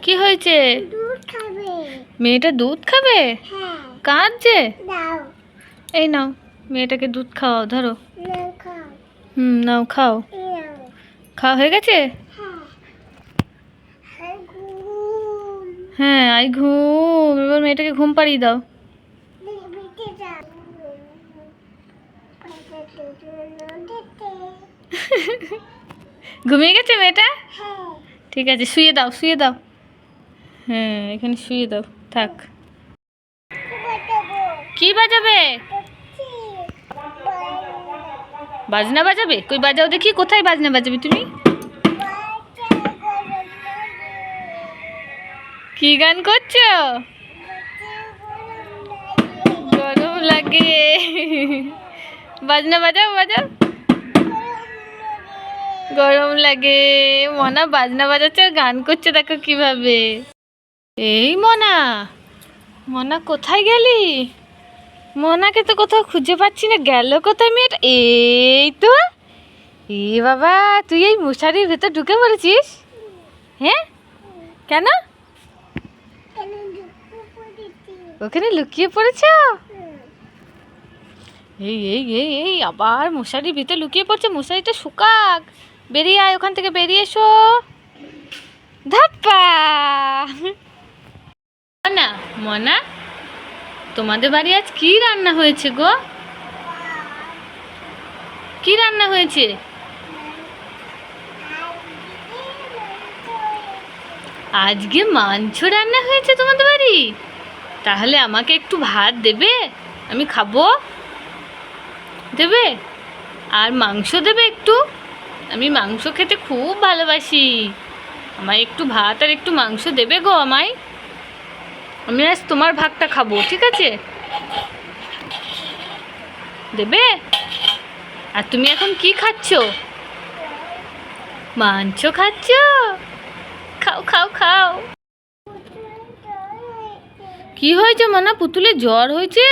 কি হয়েছে? মেয়েটা দুধ খাবে? কাঁদছে? এই নাও, মেয়েটাকে দুধ খাওয়াও, ধরো। নাও খাও। খাওয়া হয়ে গেছে? হ্যাঁ, আই ঘুম। এবার মেয়েটাকে ঘুম পাড়িয়ে দাও। ঘুমিয়ে গেছে মেয়েটা? ঠিক আছে, শুয়ে দাও, শুয়ে দাও। হ্যাঁ, এখানে শুয়ে দাও, থাক। কি বাজাবে? বাজনা বাজাবে? কই বাজাও দেখি, কোথায় বাজনা বাজাবে তুমি? কি গান করছো? গরম লাগে। বাজনা বাজাও, বাজাও। গরম লাগে। মনা বাজনা বাজাচ্ছে আর গান করছে, দেখো কিভাবে। এই মনা, মনা কোথায় গেলি? মনাকে তো কোথাও খুঁজে পাচ্ছি না, গেল কোথায় মেয়েটা? এই তো। এ বাবা, তুই এই মশারির ভেতর ঢুকে পড়েছিস? হ্যাঁ, কেন? ওখানে লুকিয়ে পড়েছ? এই এই এই এই আবার মশারির ভিতরে লুকিয়ে পড়ছে। মশারিটা শুকাক। বেরিয়ে আয় ওখান থেকে, বেরিয়ে এসো। ধাপ্পা। মনা, মনা, তোমাদের বাড়ি আজ কি রান্না হয়েছে গো? কি রান্না হয়েছে? আজকে মাংস রান্না হয়েছে তোমাদের বাড়ি? তাহলে আমাকে একটু ভাত দেবে, আমি খাবো। দেবে? আর মাংস দেবে একটু, আমি মাংস খেতে খুব ভালোবাসি। আমায় একটু ভাত আর একটু মাংস দেবে গো আমায়। আমি আজ তোমার ভাগটা খাবো, ঠিক আছে? দেবে? আর তুমি এখন কি খাচ্ছ? মাংস খাচ্ছ? খাও খাও খাও। কি হয়েছে মনা? পুতুলের জ্বর হয়েছে?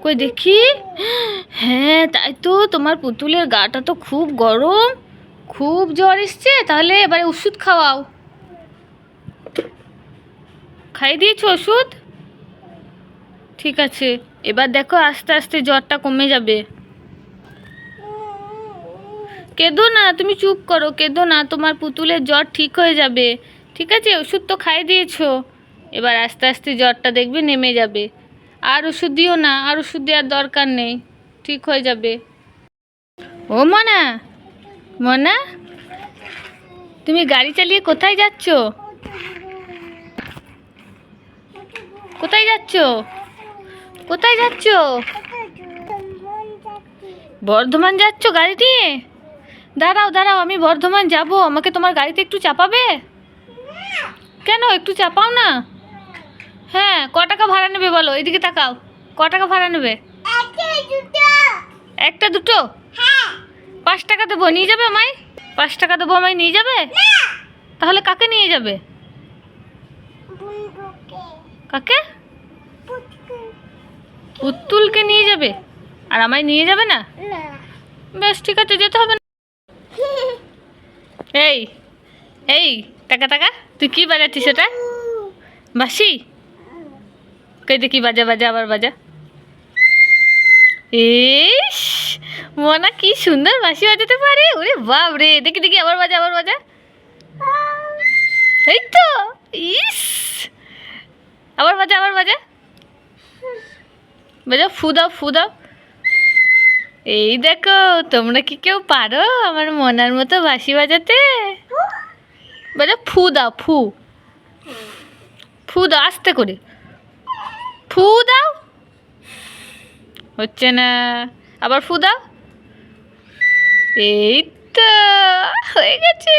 কই দেখি। হ্যাঁ, তাই তো, তোমার পুতুলের গাটা তো খুব গরম, খুব জ্বর এসছে। তাহলে এবারে ওষুধ খাওয়াও। খাইয়ে দিয়েছো ওষুধ? ঠিক আছে, এবার দেখো আস্তে আস্তে জ্বরটা কমে যাবে। কেঁদো না, তুমি চুপ করো, কেঁদো না, তোমার পুতুলের জ্বর ঠিক হয়ে যাবে। ঠিক আছে, ওষুধ তো খাইয়ে দিয়েছো। এবার আস্তে আস্তে জ্বরটা দেখবে নেমে যাবে। আর ওষুধ দিও না, আর ওষুধ দেওয়ার দরকার নেই, ঠিক হয়ে যাবে। ও মনা, মনা, তুমি গাড়ি চালিয়ে কোথায় যাচ্ছ? কোথায় যাচ্ছ? কোথায় যাচ্ছ? বর্ধমান যাচ্ছ গাড়ি নিয়ে? দাঁড়াও দাঁড়াও, আমি বর্ধমান যাব, আমাকে তোমার গাড়িতে একটু চাপাবে? কেন, একটু চাপাও না। হ্যাঁ, ক টাকা ভাড়া নেবে বলো, এদিকে তাকাও। ক টাকা ভাড়া নেবে? একটা দুটো? 5 টাকা দেবো, নিয়ে যাবে আমায়? 5 টাকা দেবো, আমায় নিয়ে যাবে? তাহলে কাকে নিয়ে যাবে? কাকে? পুতুলকে নিয়ে যাবে, আর আমায় নিয়ে যাবে না? বেশ, ঠিক আছে, যেতে হবে না। এই এই টাকা টাকা, তুই কি বাজাচ্ছিস সেটা? বাসি? কই দেখি, বাজা বাজা, আবার বাজা। ইস, মনা কি সুন্দর বাঁশি বাজাতে পারে। ওরে বাপ রে, দেখি দেখি, আবার বাজা, আবার বাজা। এই তো। ইস, আবার বাজা, আবার বাজা। বাজা, ফু দাও, ফু দাও। এই দেখো, তোমরা কি কেউ পারো আমার মনার মতো বাঁশি বাজাতে? বাজা, ফু দাও, ফু। ফু দাও আস্তে করে, ফু দাও। হচ্ছে না, আবার ফু দাও। এই তো হয়ে গেছে।